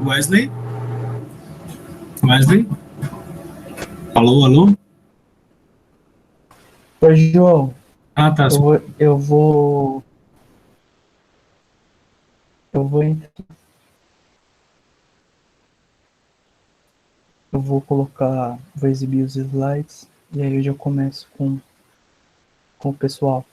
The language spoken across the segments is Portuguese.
Wesley? Wesley? Alô, alô? Oi, João, Ah, tá. eu vou, eu vou, eu vou, eu vou colocar, vou exibir os slides e aí eu já começo com o pessoal.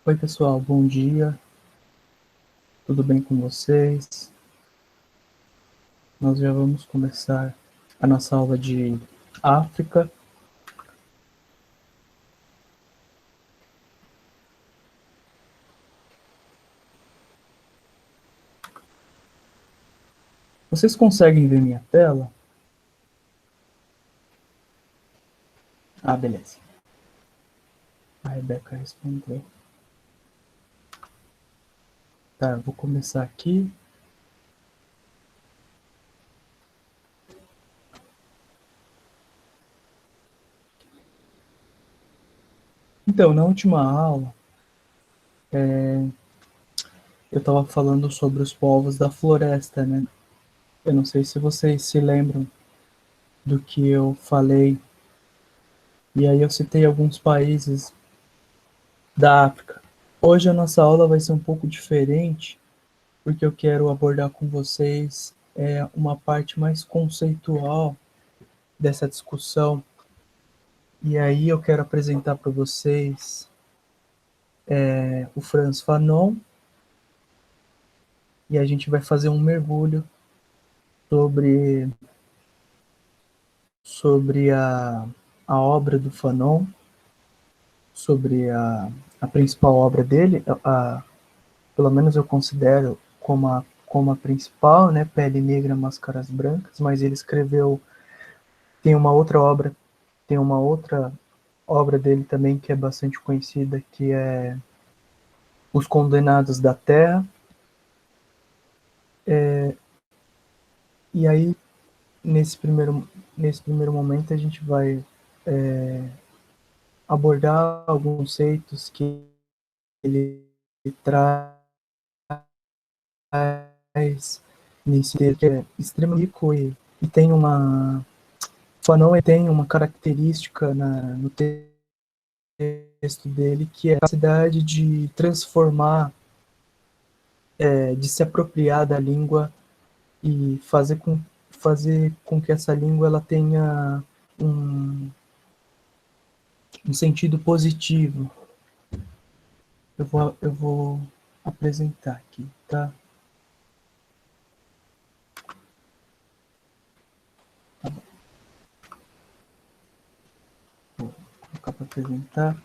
Oi, pessoal, bom dia, tudo bem com vocês? Nós já vamos começar a nossa aula de África. Vocês conseguem ver minha tela? Ah, beleza. A Rebeca respondeu. Tá, eu vou começar aqui. Então, na última aula, eu estava falando sobre os povos da floresta, né? Eu não sei se vocês se lembram do que eu falei. E aí eu citei alguns países da África. Hoje a nossa aula vai ser um pouco diferente, porque eu quero abordar com vocês uma parte mais conceitual dessa discussão. E aí eu quero apresentar para vocês o Frantz Fanon, e a gente vai fazer um mergulho sobre, sobre a obra do Fanon, sobre a principal obra dele, pelo menos eu considero como a principal, né, Pele Negra, Máscaras Brancas, mas ele escreveu, tem uma outra obra, tem uma outra obra dele também que é bastante conhecida, que é Os Condenados da Terra. E aí, nesse primeiro momento, a gente vai abordar alguns conceitos que ele traz nesse texto, que é extremamente rico e tem uma Fanon tem uma característica no texto dele, que é a capacidade de transformar, de se apropriar da língua e fazer com que essa língua ela tenha um, um sentido positivo. Eu vou apresentar aqui, tá? Vou colocar para apresentar.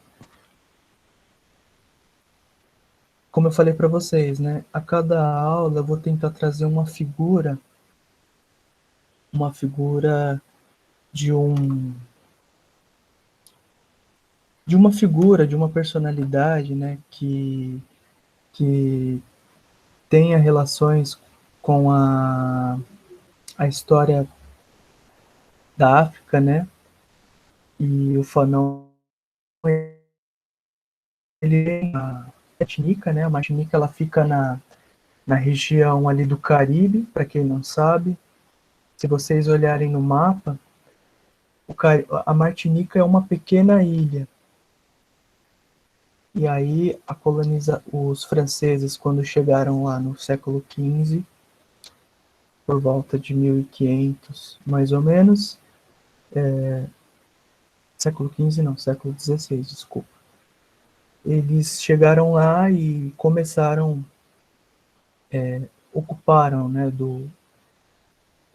Como eu falei para vocês, né? A cada aula eu vou tentar trazer uma figura de um de uma figura, de uma personalidade, né, que tenha relações com a história da África, né? E o Fanon, ele é uma Martinica, né? A Martinica ela fica na região ali do Caribe, para quem não sabe. Se vocês olharem no mapa, a Martinica é uma pequena ilha. E aí os franceses, quando chegaram lá no século XV, por volta de 1500, mais ou menos, século XV não, século XVI, desculpa. Eles chegaram lá e começaram, ocuparam, né, do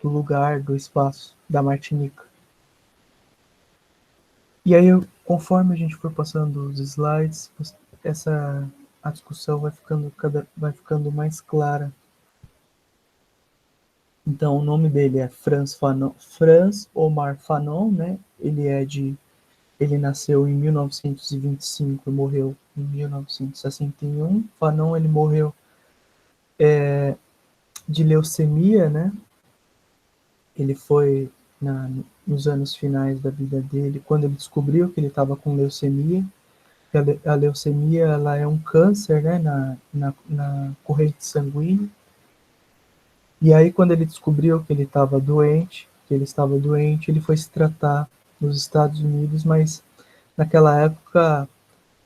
lugar, do espaço da Martinica. E aí, conforme a gente for passando os slides, a discussão vai ficando mais clara. Então, o nome dele é Franz Fanon, Franz Omar Fanon, né? Ele nasceu em 1925 e morreu em 1961. Fanon, ele morreu de leucemia, né? Ele foi nos anos finais da vida dele, quando ele descobriu que ele estava com leucemia. A leucemia, ela é um câncer, né, na corrente sanguínea. E aí, quando ele descobriu que ele estava doente, ele foi se tratar nos Estados Unidos, mas naquela época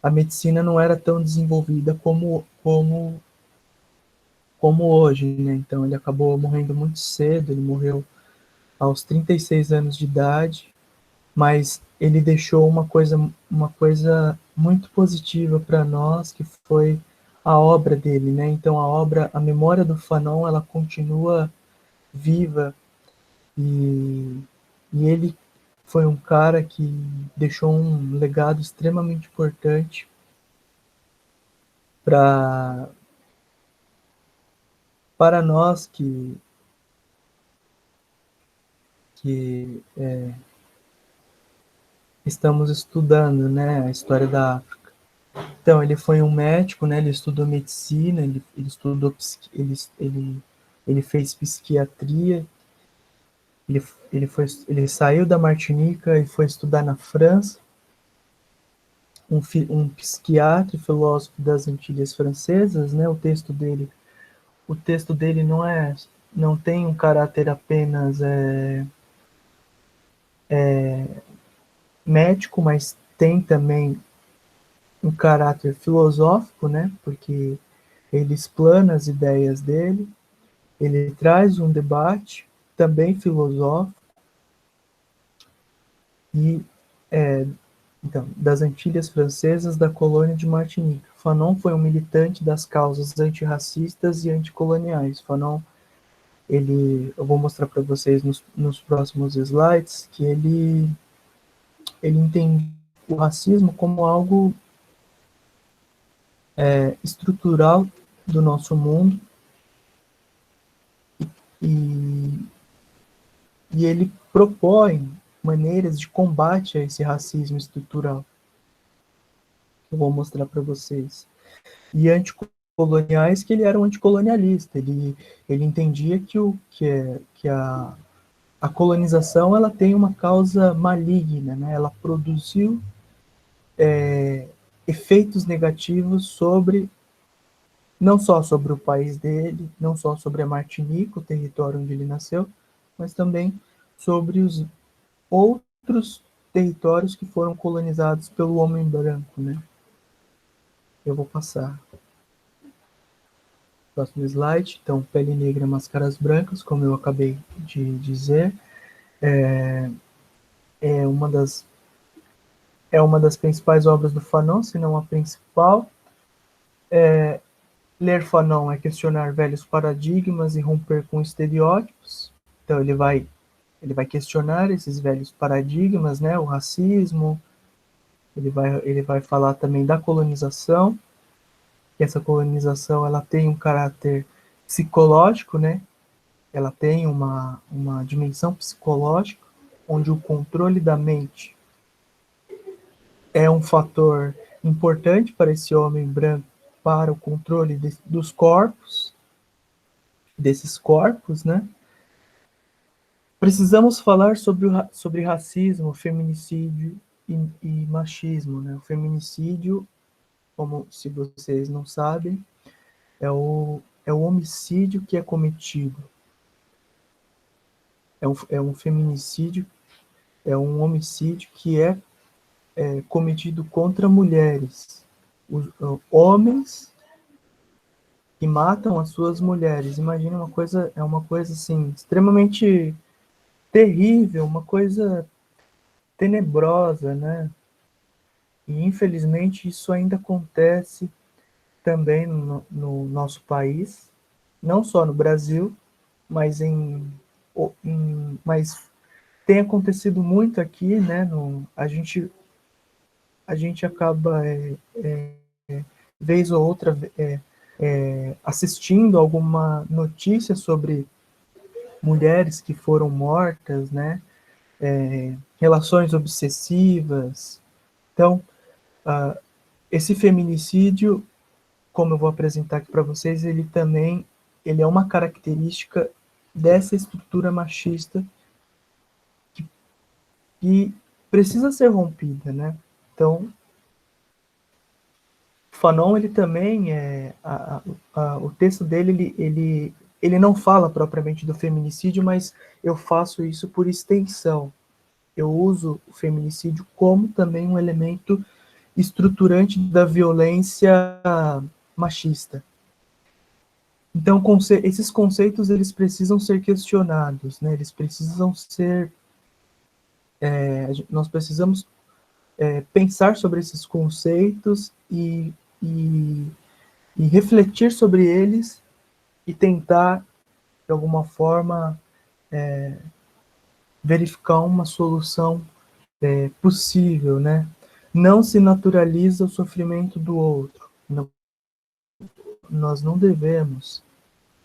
a medicina não era tão desenvolvida como hoje, né? Então ele acabou morrendo muito cedo, ele morreu aos 36 anos de idade, mas ele deixou uma coisa muito positiva para nós, que foi a obra dele, né? Então a memória do Fanon, ela continua viva e, e ele foi um cara que deixou um legado extremamente importante para nós que estamos estudando, né, a história da África. Então, ele foi um médico, né, ele estudou medicina, ele estudou, ele fez psiquiatria, ele saiu da Martinica e foi estudar na França, um psiquiatra e filósofo das Antilhas Francesas, né, o texto dele não tem um caráter apenas médico, mas tem também um caráter filosófico, né? Porque ele explana as ideias dele, ele traz um debate também filosófico e então, das Antilhas Francesas da colônia de Martinique. Fanon foi um militante das causas antirracistas e anticoloniais. Fanon, eu vou mostrar para vocês nos próximos slides que ele entende o racismo como algo estrutural do nosso mundo e, e ele propõe maneiras de combate a esse racismo estrutural. Eu vou mostrar para vocês. E anticoloniais, que ele era um anticolonialista. Ele entendia que a colonização, ela tem uma causa maligna, né? Ela produziu efeitos negativos não só sobre o país dele, não só sobre a Martinica, o território onde ele nasceu, mas também sobre os outros territórios que foram colonizados pelo homem branco, né? Eu vou passar. Próximo slide. Então, Pele Negra, Máscaras Brancas, como eu acabei de dizer, é uma das principais obras do Fanon, se não a principal. Ler Fanon é questionar velhos paradigmas e romper com estereótipos. Então, ele vai questionar esses velhos paradigmas, né? O racismo. Ele vai falar também da colonização. E essa colonização, ela tem um caráter psicológico, né? Ela tem uma dimensão psicológica, onde o controle da mente é um fator importante para esse homem branco, para o controle dos corpos, desses corpos, né? Precisamos falar sobre racismo, feminicídio e machismo, né? O feminicídio, como se vocês não sabem, é o homicídio que é cometido. É um feminicídio, é um homicídio que é cometido contra mulheres. Os homens que matam as suas mulheres. Imagina uma coisa assim, extremamente terrível, uma coisa tenebrosa, né? E infelizmente isso ainda acontece também no nosso país, não só no Brasil, mas mas tem acontecido muito aqui, né? A gente acaba vez ou outra assistindo alguma notícia sobre mulheres que foram mortas, né? Relações obsessivas. Então, esse feminicídio, como eu vou apresentar aqui para vocês, ele é uma característica dessa estrutura machista que precisa ser rompida, né? Então, o Fanon, ele também o texto dele, ele não fala propriamente do feminicídio, mas eu faço isso por extensão. Eu uso o feminicídio como também um elemento estruturante da violência machista. Então, esses conceitos, eles precisam ser questionados, né? Eles precisam ser... nós precisamos pensar sobre esses conceitos e refletir sobre eles e tentar, de alguma forma, verificar uma solução possível, né? Não se naturaliza o sofrimento do outro. Não, nós não devemos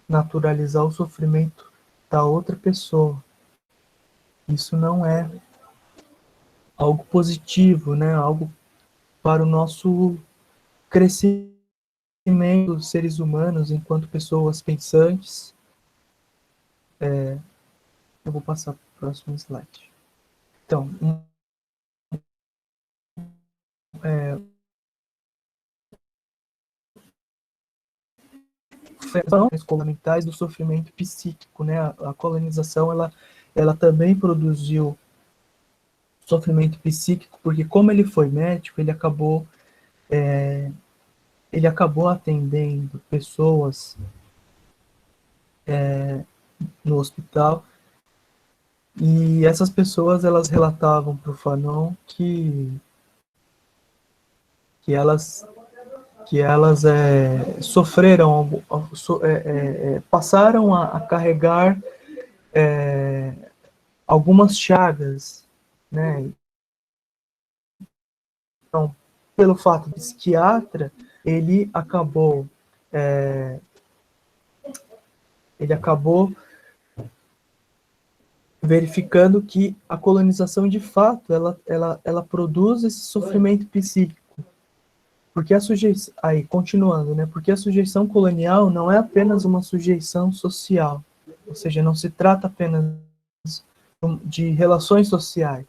naturalizar o sofrimento da outra pessoa. Isso não é algo positivo, né? Algo para o nosso crescimento, seres humanos, enquanto pessoas pensantes. Eu vou passar para o próximo slide. Então, fundamentais do sofrimento psíquico, né? A colonização, ela também produziu sofrimento psíquico, porque como ele foi médico, ele acabou atendendo pessoas no hospital, e essas pessoas, elas relatavam para o Fanon que elas sofreram, passaram a carregar algumas chagas, né? Então, pelo fato de psiquiatra, ele acabou é, ele acabou verificando que a colonização, de fato, ela produz esse sofrimento psíquico. Porque a sujeição, aí, continuando, né? Porque a sujeição colonial não é apenas uma sujeição social, ou seja, não se trata apenas de relações sociais,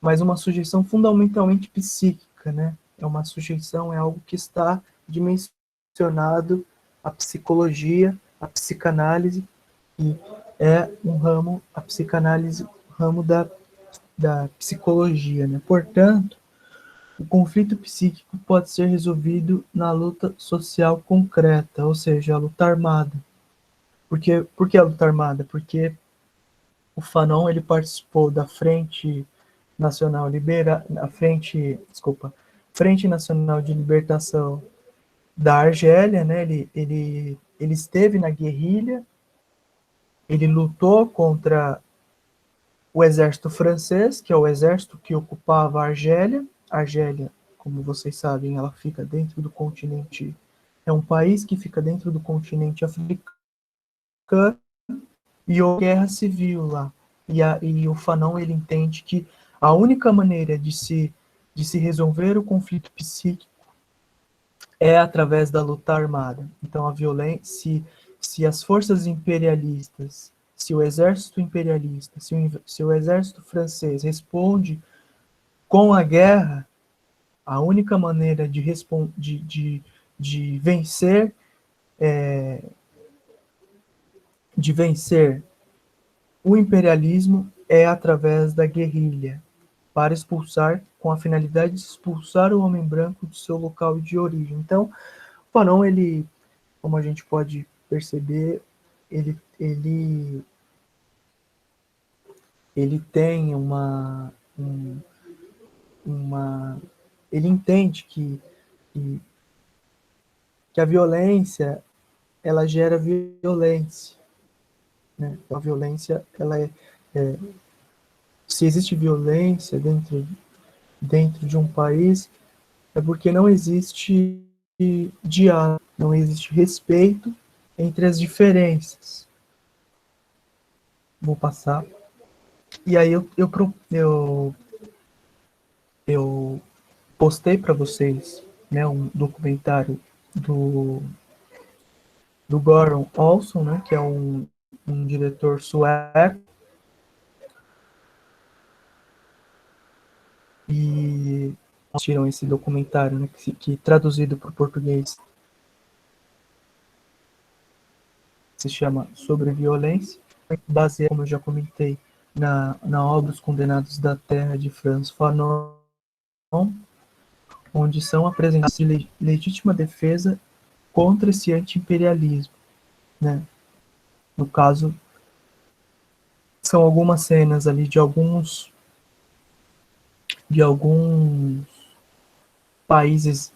mas uma sujeição fundamentalmente psíquica, né? É uma sujeição, é algo que está dimensionado à psicologia, à psicanálise, e é um ramo, a psicanálise, ramo da psicologia, né? Portanto, o conflito psíquico pode ser resolvido na luta social concreta, ou seja, a luta armada. Por que a luta armada? Porque o Fanon, ele participou da Frente Nacional Frente Nacional de Libertação da Argélia, né? Ele esteve na guerrilha, ele lutou contra o exército francês, que é o exército que ocupava a Argélia. A Argélia, como vocês sabem, ela fica dentro do continente, é um país que fica dentro do continente africano, e houve guerra civil lá. E o Fanon, ele entende que a única maneira de se resolver o conflito psíquico é através da luta armada. Então, a violência, se as forças imperialistas, se o exército imperialista, se o exército francês responde com a guerra, a única maneira de vencer o imperialismo é através da guerrilha, para expulsar, com a finalidade de expulsar o homem branco do seu local de origem. Então, o Fanon, ele, como a gente pode perceber, ele tem um, uma... Ele entende que, que a violência, ela gera violência, né? A violência, ela é se existe violência dentro de um país, é porque não existe diálogo, não existe respeito entre as diferenças. Vou passar. E aí eu postei para vocês, né, um documentário do Goran Olson, né, que é um diretor sueco, e assistiram esse documentário, né, que traduzido para o português se chama Sobre Violência, baseado, como eu já comentei, na obra Os Condenados da Terra, de Franz Fanon, onde são apresentados de legítima defesa contra esse anti-imperialismo, né? No caso, são algumas cenas ali de alguns países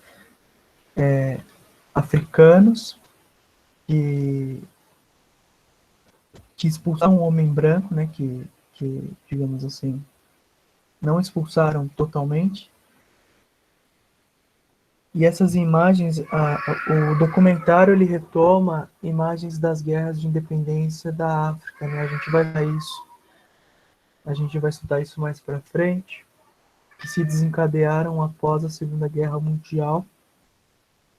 africanos que, que expulsaram um homem branco, né? Que, digamos assim, não expulsaram totalmente. E essas imagens, o documentário ele retoma imagens das guerras de independência da África, né? A gente vai estudar isso mais para frente, que se desencadearam após a Segunda Guerra Mundial,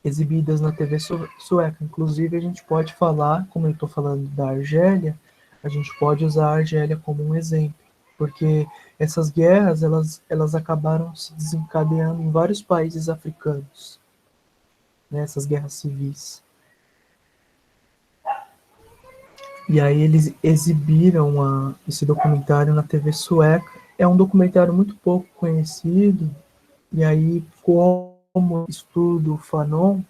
exibidas na TV sueca. Inclusive, a gente pode falar, como eu estou falando da Argélia, a gente pode usar a Argélia como um exemplo, porque essas guerras elas acabaram se desencadeando em vários países africanos, né, essas guerras civis. E aí eles exibiram esse documentário na TV sueca. É um documentário muito pouco conhecido, e aí, como estudo Fanon,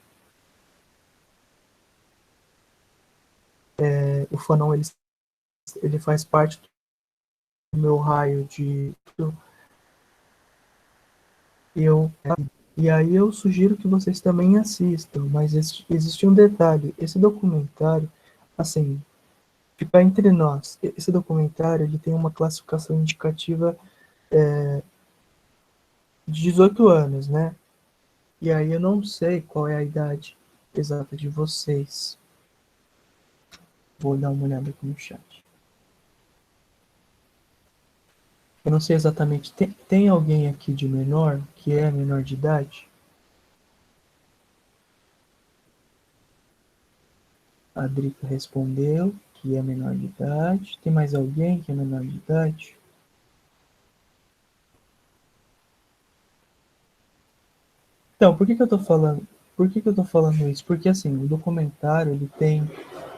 o Fanon ele faz parte do meu raio de eu e aí eu sugiro que vocês também assistam, mas existe um detalhe, esse documentário, assim, fica entre nós, esse documentário ele tem uma classificação indicativa de 18 anos, né? E aí eu não sei qual é a idade exata de vocês. Vou dar uma olhada aqui no chat. Eu não sei exatamente. Tem alguém aqui de menor, que é menor de idade? A Drica respondeu que é menor de idade. Tem mais alguém que é menor de idade? Então, por que que eu tô falando? Por que que eu tô falando isso? Porque assim, o documentário ele tem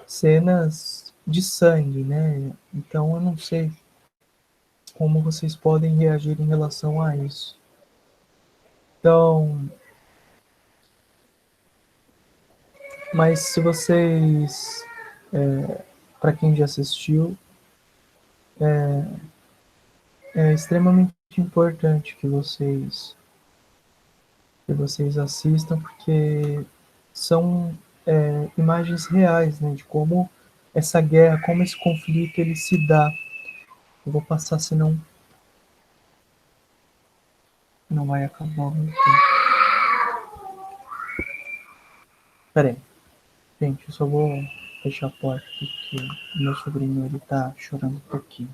cenas de sangue, né? Então eu não sei como vocês podem reagir em relação a isso. Então, mas se vocês, para quem já assistiu, é extremamente importante que vocês assistam, porque são imagens reais, né, de como essa guerra, como esse conflito ele se dá. Eu vou passar, senão não vai acabar o meu tempo. Pera aí, gente, eu só vou fechar a porta aqui, porque o meu sobrinho ele tá chorando um pouquinho.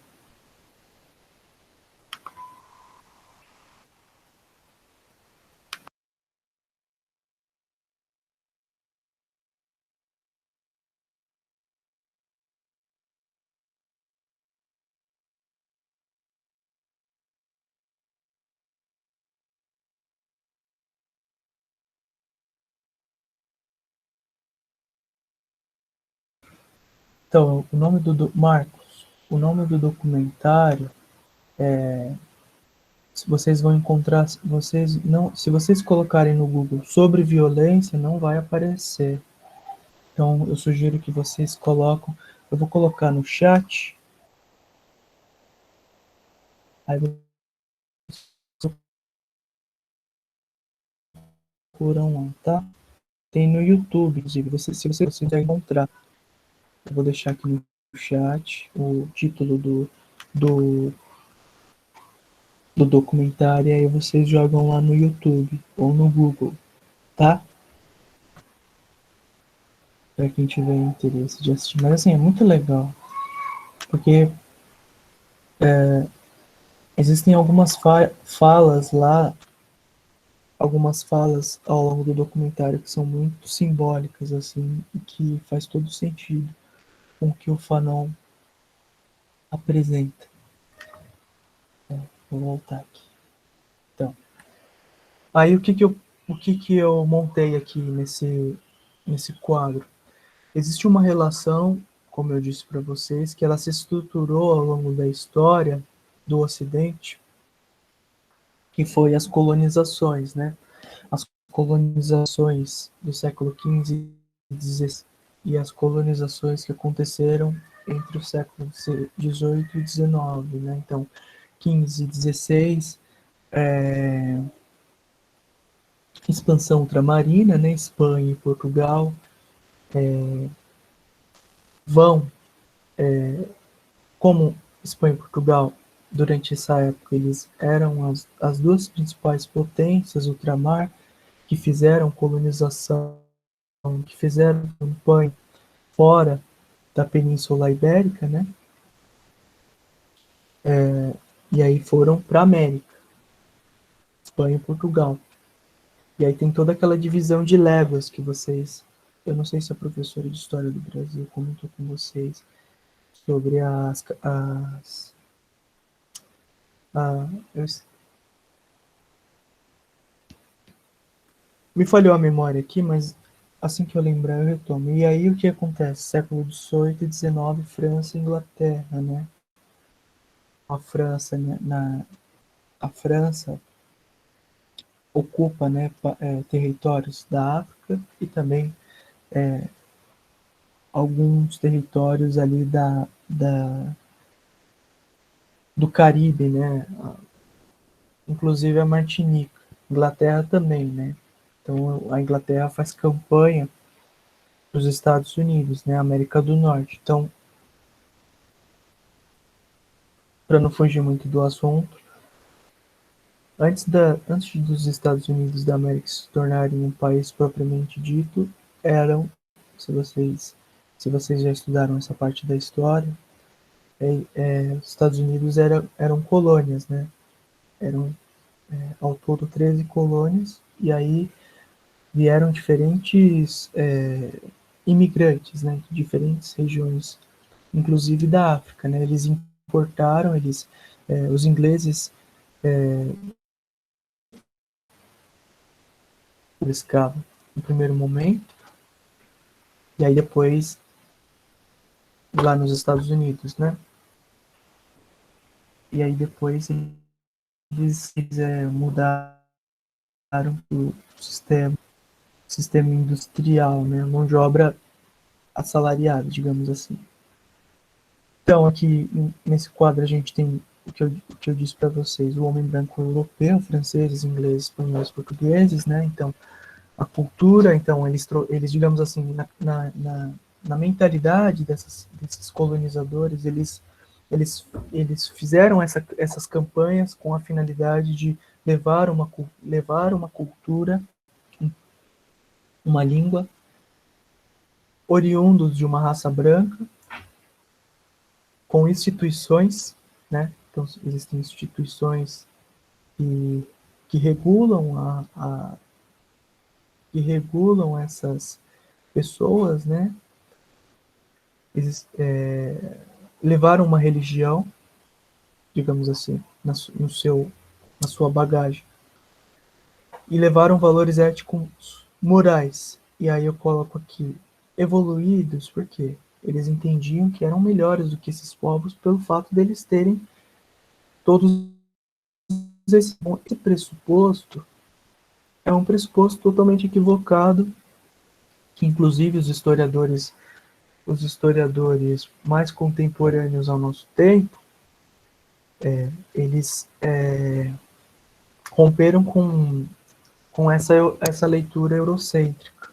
Então, Marcos, o nome do documentário, se vocês vão encontrar, se vocês colocarem no Google sobre violência, não vai aparecer. Então, eu sugiro que vocês colocam, eu vou colocar no chat, aí procuram lá, tá? Tem no YouTube, inclusive, se você consegue encontrar. Eu vou deixar aqui no chat o título do, do documentário, e aí vocês jogam lá no YouTube ou no Google, tá? Para quem tiver interesse de assistir. Mas assim, é muito legal, porque existem algumas falas lá, algumas falas ao longo do documentário que são muito simbólicas, assim, e que faz todo sentido com o que o Fanon apresenta. Vou voltar aqui. Então, aí o que que eu montei aqui nesse quadro? Existe uma relação, como eu disse para vocês, que ela se estruturou ao longo da história do Ocidente, que foi as colonizações, né? As colonizações do século XV e XVI e as colonizações que aconteceram entre o século XVIII e XIX, né? Então, 15 e 16, expansão ultramarina, né? Espanha e Portugal vão, como Espanha e Portugal, durante essa época, eles eram as duas principais potências ultramar que fizeram colonização, que fizeram campanha fora da Península Ibérica, né? E aí foram para a América, Espanha e Portugal. E aí tem toda aquela divisão de léguas que vocês, eu não sei se a professora de História do Brasil comentou com vocês sobre a, eu, me falhou a memória aqui, mas assim que eu lembrar eu retomo. E aí o que acontece? Século XVIII e XIX, França e Inglaterra, né? A França, né, a França ocupa, né, territórios da África e também alguns territórios ali do Caribe, né? Inclusive a Martinica. Inglaterra também, né? Então a Inglaterra faz campanha para os Estados Unidos, né? América do Norte. Então, para não fugir muito do assunto, antes dos Estados Unidos da América se tornarem um país propriamente dito, eram, se vocês já estudaram essa parte da história, os Estados Unidos eram colônias, né? Eram ao todo 13 colônias, e aí vieram diferentes imigrantes, né, de diferentes regiões, inclusive da África, né? Eles importaram, os ingleses escravo no primeiro momento, e aí depois lá nos Estados Unidos, né? E aí depois eles mudaram o sistema industrial, né? Mão de obra assalariada, digamos assim. Então, aqui nesse quadro a gente tem o que eu disse para vocês, o homem branco europeu, franceses, ingleses, espanhóis, portugueses, né? Então, a cultura, então, eles digamos assim, na mentalidade desses colonizadores, eles fizeram essas campanhas com a finalidade de levar uma cultura, uma língua, oriundos de uma raça branca, com instituições, né? Então, existem instituições que regulam que regulam essas pessoas, né? Eles levaram uma religião, digamos assim, na sua bagagem, e levaram valores éticos morais. E aí eu coloco aqui evoluídos, porque eles entendiam que eram melhores do que esses povos pelo fato deles terem todos esse pressuposto é um pressuposto totalmente equivocado, que inclusive os historiadores mais contemporâneos ao nosso tempo, eles romperam com essa leitura eurocêntrica.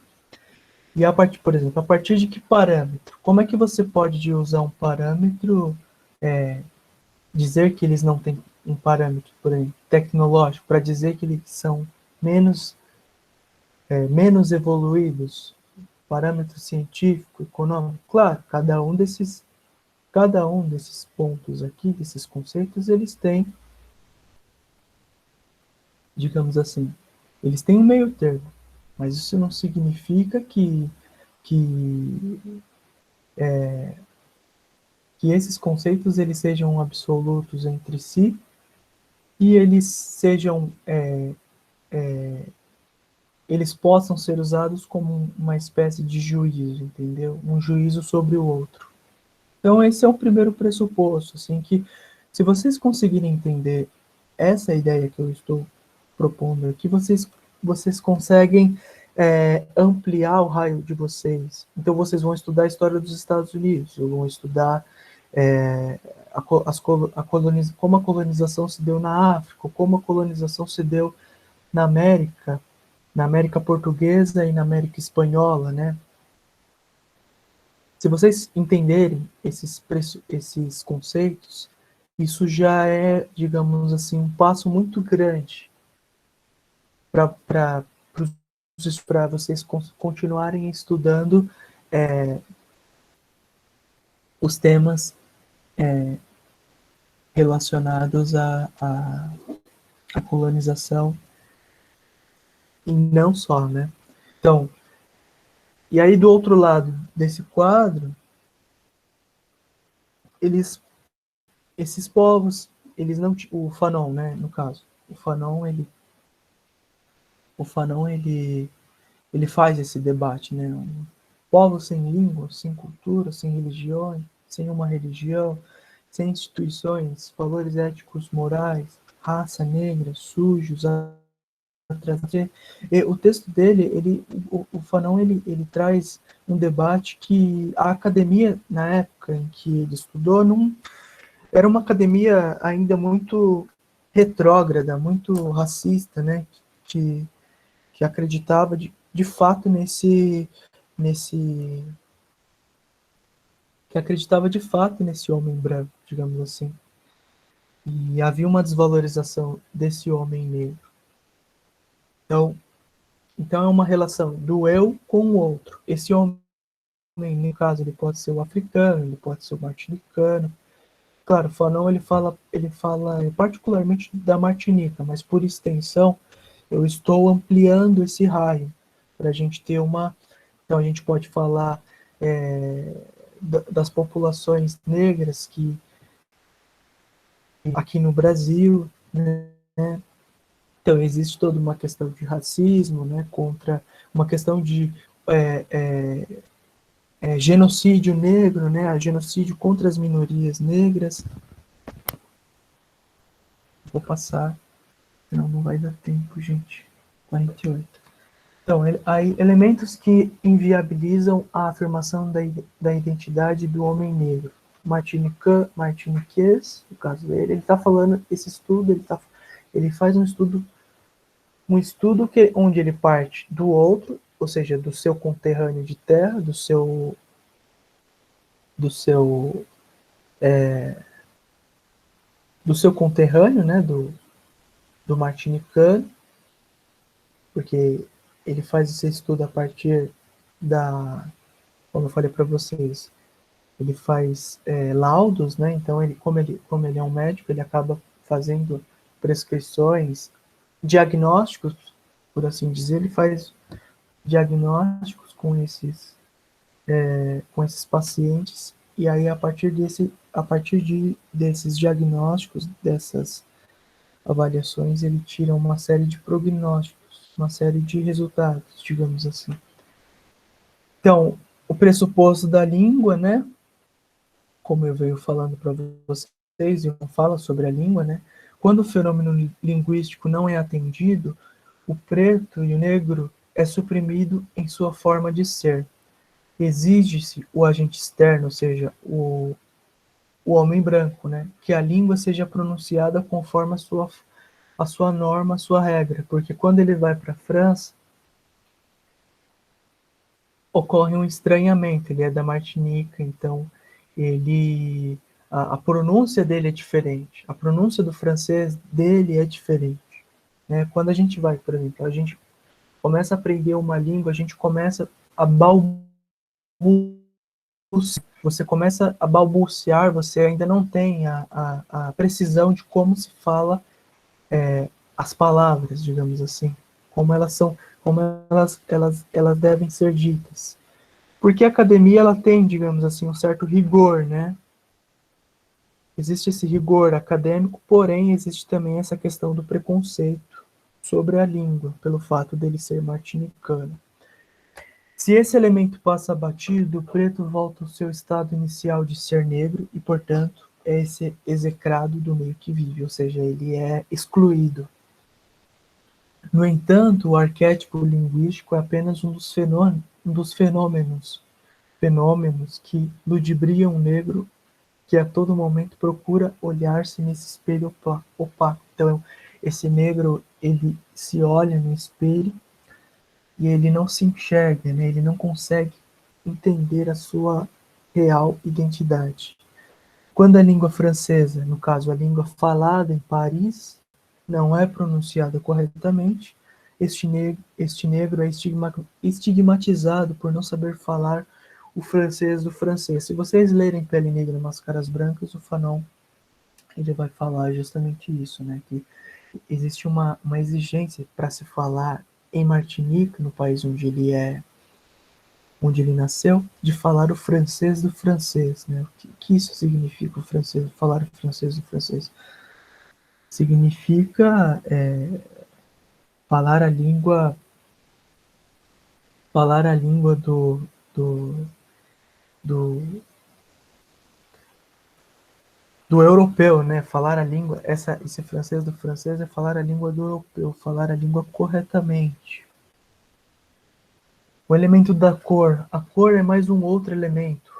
E por exemplo, a partir de que parâmetro? Como é que você pode usar um parâmetro, dizer que eles não têm um parâmetro, por exemplo, tecnológico, para dizer que eles são menos, menos evoluídos, parâmetro científico, econômico? Claro, cada um desses pontos aqui, desses conceitos, eles têm, digamos assim, eles têm um meio termo, mas isso não significa que, que esses conceitos eles sejam absolutos entre si e eles sejam, eles possam ser usados como uma espécie de juízo, entendeu? Um juízo sobre o outro. Então esse é o primeiro pressuposto, assim, que se vocês conseguirem entender essa ideia que eu estou propondo aqui, vocês conseguem ampliar o raio de vocês. Então vocês vão estudar a história dos Estados Unidos, vão estudar como a colonização se deu na África, como a colonização se deu na América Portuguesa e na América Espanhola, né? Se vocês entenderem esses conceitos, isso já é, digamos assim, um passo muito grande para vocês continuarem estudando os temas relacionados à colonização e não só, né? Então, e aí do outro lado desse quadro, esses povos, eles não, o Fanon, né, no caso, o Fanon ele faz esse debate, né? Povos sem língua, sem cultura, sem religião, sem uma religião, sem instituições, valores éticos, morais, raça negra, sujos, o texto dele, o Fanon, ele traz um debate que a academia, na época em que ele estudou, não era uma academia ainda muito retrógrada, muito racista, né? Que, que acreditava de fato que acreditava de fato nesse homem branco, digamos assim. E havia uma desvalorização desse homem negro. Então é uma relação do eu com o outro. Esse homem, no caso, ele pode ser o africano, ele pode ser o martinicano. Claro, Fanon ele fala particularmente da Martinica, mas por extensão eu estou ampliando esse raio para a gente ter uma. Então a gente pode falar das populações negras que aqui no Brasil, né? Então existe toda uma questão de racismo, né? Contra uma questão de genocídio negro, né? Genocídio contra as minorias negras. Vou passar, senão não vai dar tempo, gente. 48. Então, aí, elementos que inviabilizam a afirmação da identidade do homem negro. Martiniquez, no caso dele, ele está falando, esse estudo, ele faz um estudo onde ele parte do outro, ou seja, do seu conterrâneo de terra, do seu conterrâneo, né, do martinicano, porque ele faz esse estudo a partir como eu falei para vocês, ele faz laudos, né? Então como ele é um médico, ele acaba fazendo prescrições, diagnósticos, por assim dizer, ele faz diagnósticos com esses pacientes, e aí a partir desses diagnósticos, dessas avaliações, ele tira uma série de prognósticos, uma série de resultados, digamos assim. Então, o pressuposto da língua, né? Como eu venho falando para vocês, eu não falo sobre a língua, né? Quando o fenômeno linguístico não é atendido, o preto e o negro é suprimido em sua forma de ser. Exige-se o agente externo, ou seja, o homem branco, né? Que a língua seja pronunciada conforme a sua a sua norma, a sua regra, porque quando ele vai para a França, ocorre um estranhamento. Ele é da Martinica, então ele a pronúncia dele é diferente. A pronúncia do francês dele é diferente, né? Quando a gente vai, por exemplo, a gente começa a aprender uma língua, a gente começa a balbuciar, você começa a balbuciar, você ainda não tem a precisão de como se fala as palavras, digamos assim, como elas são, como elas devem ser ditas. Porque a academia ela tem, digamos assim, um certo rigor, né? Existe esse rigor acadêmico, porém existe também essa questão do preconceito sobre a língua, pelo fato dele ser martinicano. Se esse elemento passa batido, o preto volta ao seu estado inicial de ser negro e, portanto, é esse execrado do meio que vive, ou seja, ele é excluído. No entanto, o arquétipo linguístico é apenas um dos fenômenos que ludibriam o negro que a todo momento procura olhar-se nesse espelho opaco. Então, esse negro, ele se olha no espelho e ele não se enxerga, né? Ele não consegue entender a sua real identidade. Quando a língua francesa, no caso a língua falada em Paris, não é pronunciada corretamente, este negro é estigmatizado por não saber falar o francês do francês. Se vocês lerem Pele Negra, Máscaras Brancas, o Fanon ele vai falar justamente isso, né? Que existe uma exigência para se falar em Martinique, no país onde ele nasceu, de falar o francês do francês, né? O que isso significa, o francês, falar o francês do francês? Significa falar a língua, falar a língua do, do, do europeu, né? Falar a língua, esse francês do francês é falar a língua do europeu, falar a língua corretamente. O elemento da cor, a cor é mais um outro elemento.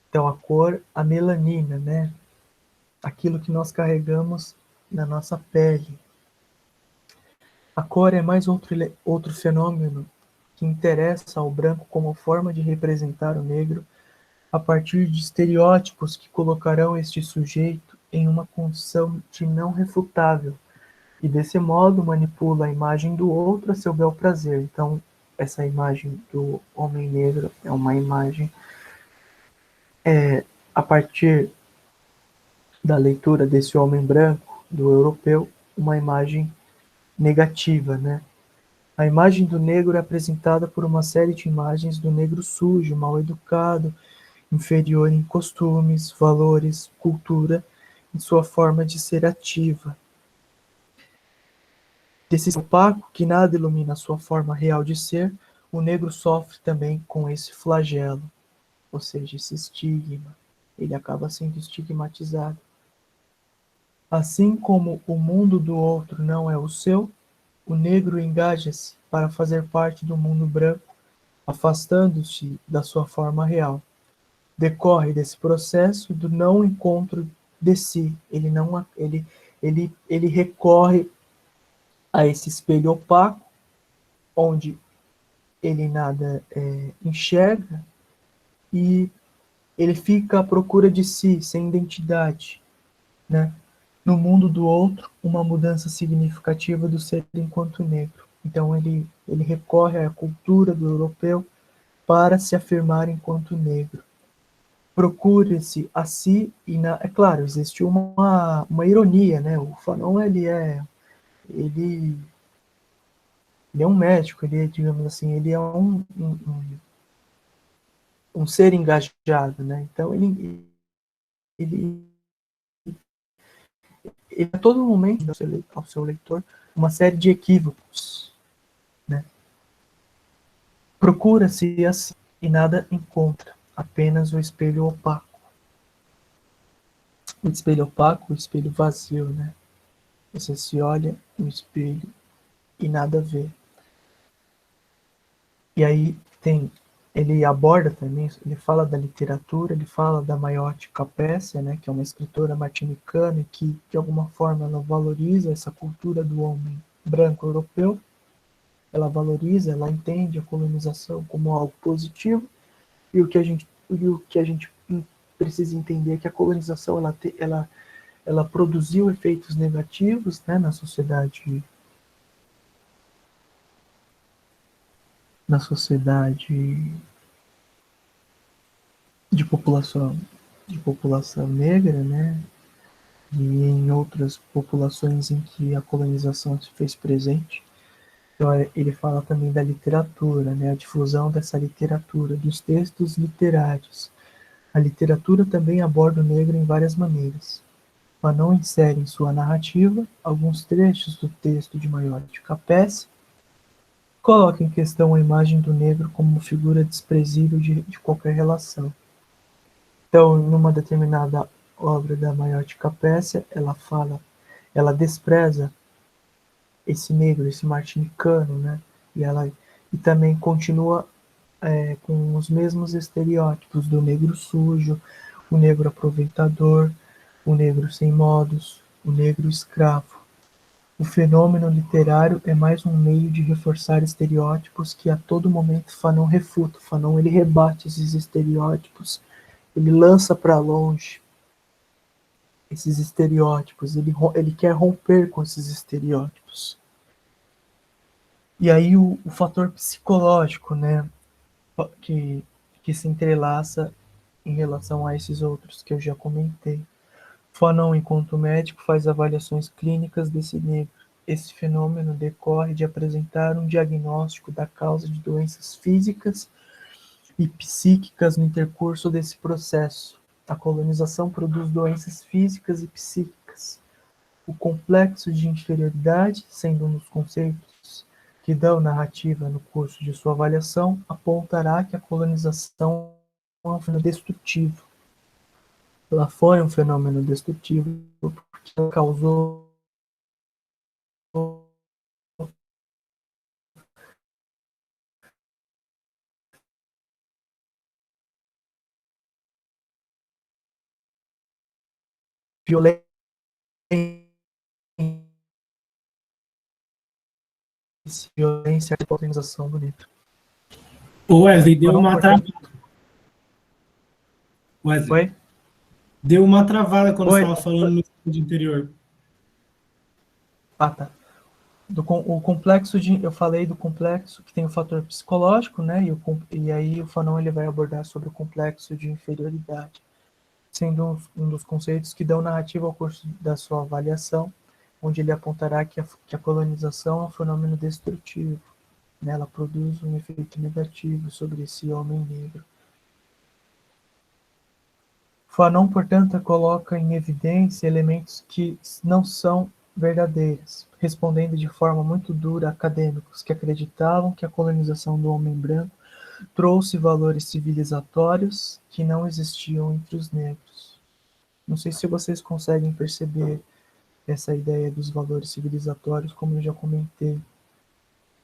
Então a cor, a melanina, né? Aquilo que nós carregamos na nossa pele. A cor é mais outro fenômeno que interessa ao branco como forma de representar o negro a partir de estereótipos que colocarão este sujeito em uma condição de não refutável e desse modo manipula a imagem do outro a seu bel prazer. Então, essa imagem do homem negro é uma imagem a partir da leitura desse homem branco, do europeu, uma imagem negativa, né? A imagem do negro é apresentada por uma série de imagens do negro sujo, mal educado, inferior em costumes, valores, cultura e sua forma de ser ativa. Desse opaco que nada ilumina a sua forma real de ser, o negro sofre também com esse flagelo, ou seja, esse estigma. Ele acaba sendo estigmatizado. Assim como o mundo do outro não é o seu, o negro engaja-se para fazer parte do mundo branco, afastando-se da sua forma real. Decorre desse processo do não encontro de si. Ele recorre a esse espelho opaco, onde ele nada enxerga, e ele fica à procura de si, sem identidade, né? No mundo do outro, uma mudança significativa do ser enquanto negro. Então ele recorre à cultura do europeu para se afirmar enquanto negro. Procure-se a si e é claro, existe uma ironia, né? O Fanon ele, ele é um médico, ele digamos assim, ele é um ser engajado, né? Então ele a todo momento ao seu leitor uma série de equívocos, né? Procura-se assim e nada encontra, apenas o espelho opaco. O espelho opaco, o espelho vazio, né? Você se olha no espelho e nada vê. E aí tem ele aborda também, ele fala da literatura, ele fala da Mayotte Capécia, né, que é uma escritora martinicana e que, de alguma forma, ela valoriza essa cultura do homem branco europeu, ela valoriza, ela entende a colonização como algo positivo, e o que a gente precisa entender é que a colonização ela produziu efeitos negativos, né, na sociedade de população negra, né, e em outras populações em que a colonização se fez presente. Então, ele fala também da literatura, né, a difusão dessa literatura, dos textos literários. A literatura também aborda o negro em várias maneiras. Fanon insere em sua narrativa alguns trechos do texto de Mayotte Capécia, coloca em questão a imagem do negro como figura desprezível de qualquer relação. Então, numa determinada obra da Mayotte Capécia, ela despreza esse negro, esse martinicano, né? E também continua com os mesmos estereótipos do negro sujo, o negro aproveitador, o negro sem modos, o negro escravo. O fenômeno literário é mais um meio de reforçar estereótipos que a todo momento Fanon refuta. Fanon ele rebate esses estereótipos, ele lança para longe esses estereótipos, ele quer romper com esses estereótipos. E aí o fator psicológico, né, que, que se entrelaça em relação a esses outros que eu já comentei. Fanon, enquanto médico, faz avaliações clínicas desse negro. Esse fenômeno decorre de apresentar um diagnóstico da causa de doenças físicas e psíquicas no intercurso desse processo. A colonização produz doenças físicas e psíquicas. O complexo de inferioridade, sendo um dos conceitos que dão narrativa no curso de sua avaliação, apontará que a colonização é um fenômeno destrutivo. Ela foi um fenômeno destrutivo porque ela causou violência, violência e colonização do negro. Ô Wesley, deu Fanon, uma travada. portanto, Wesley, foi? deu uma travada quando você Oi? estava falando no estúdio interior. Ah, tá. O complexo eu falei do complexo que tem o fator psicológico, né? E aí o Fanon ele vai abordar sobre o complexo de inferioridade, sendo um dos conceitos que dão narrativa ao curso da sua avaliação, onde ele apontará que a colonização é um fenômeno destrutivo, né? Ela produz um efeito negativo sobre esse homem negro. Fanon, portanto, coloca em evidência elementos que não são verdadeiros, respondendo de forma muito dura a acadêmicos que acreditavam que a colonização do homem branco trouxe valores civilizatórios que não existiam entre os negros. Não sei se vocês conseguem perceber essa ideia dos valores civilizatórios, como eu já comentei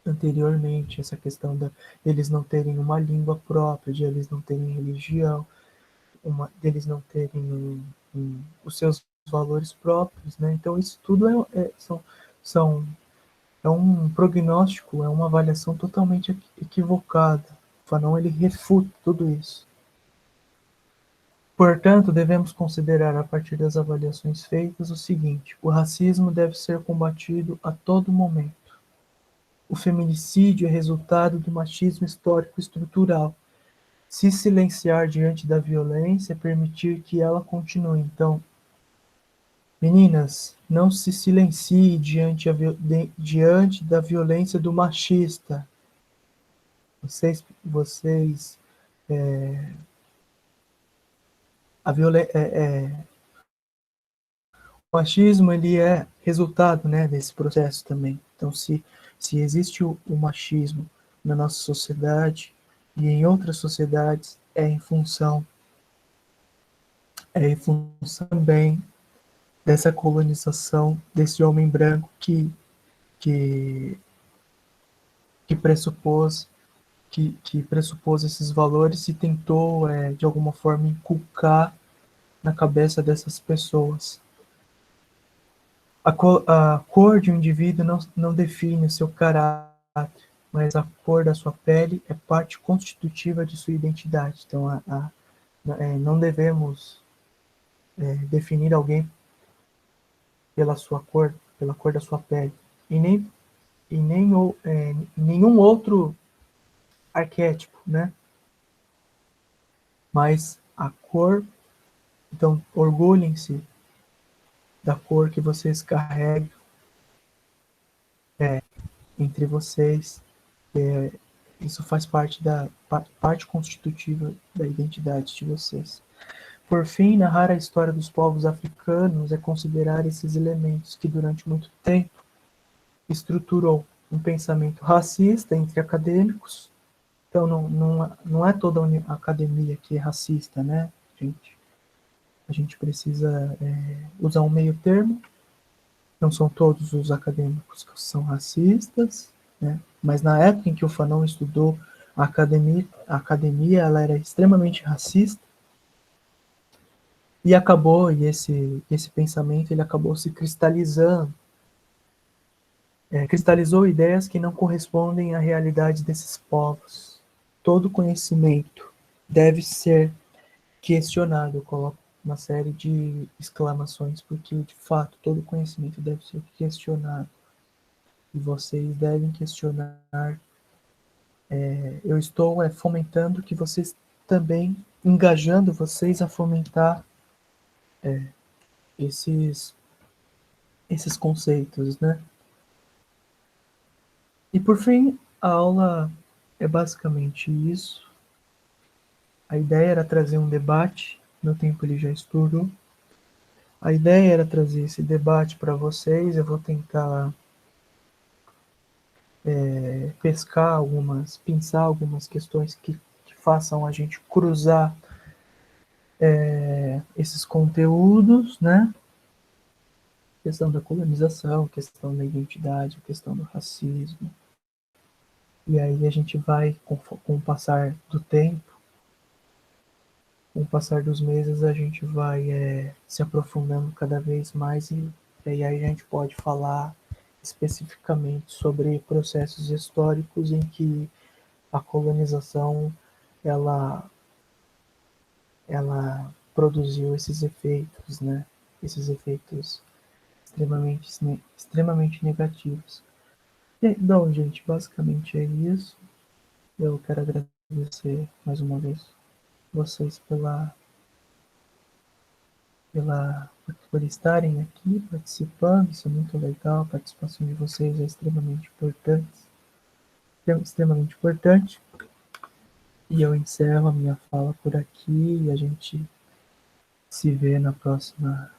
anteriormente, essa questão deles não terem uma língua própria, de eles não terem religião, deles não terem os seus valores próprios, né? Então isso tudo são, é um prognóstico, é uma avaliação totalmente equivocada. Fanon ele refuta tudo isso. Portanto, devemos considerar a partir das avaliações feitas o seguinte: o racismo deve ser combatido a todo momento. O feminicídio é resultado do machismo histórico estrutural. Se silenciar diante da violência é permitir que ela continue. Então, meninas, não se silencie diante da violência do machista. Vocês a o machismo ele é resultado, né, desse processo também. Então, se existe o machismo na nossa sociedade e em outras sociedades, é em função também dessa colonização desse homem branco que, que pressupôs que pressupôs esses valores e tentou, de alguma forma, inculcar na cabeça dessas pessoas. A cor de um indivíduo não define o seu caráter, mas a cor da sua pele é parte constitutiva de sua identidade. Então, não devemos definir alguém pela sua cor, pela cor da sua pele, e nenhum outro arquétipo, né? Mas a cor, então, orgulhem-se da cor que vocês carregam entre vocês. Isso faz parte da parte constitutiva da identidade de vocês. Por fim, narrar a história dos povos africanos é considerar esses elementos que durante muito tempo estruturou um pensamento racista entre acadêmicos. Então, não é toda a academia que é racista, né, gente? A gente precisa usar um meio termo. Não são todos os acadêmicos que são racistas, né? Mas na época em que o Fanon estudou a academia ela era extremamente racista e esse pensamento ele acabou se cristalizando, cristalizou ideias que não correspondem à realidade desses povos. Todo conhecimento deve ser questionado. Eu coloco uma série de exclamações porque de fato todo conhecimento deve ser questionado. E vocês devem questionar. Eu estou fomentando que vocês também, engajando vocês a fomentar esses conceitos, né? E por fim, a aula é basicamente isso. A ideia era trazer um debate, meu tempo ele já estourou. A ideia era trazer esse debate para vocês, eu vou tentar pensar algumas questões que façam a gente cruzar esses conteúdos, né? Questão da colonização, questão da identidade, questão do racismo. E aí a gente vai, com o passar do tempo, com o passar dos meses, a gente vai se aprofundando cada vez mais e aí a gente pode falar especificamente sobre processos históricos em que a colonização ela produziu esses efeitos, né? Esses efeitos extremamente negativos. Então, gente, basicamente é isso. Eu quero agradecer mais uma vez vocês por estarem aqui participando. Isso é muito legal. A participação de vocês é extremamente importante. E eu encerro a minha fala por aqui e a gente se vê na próxima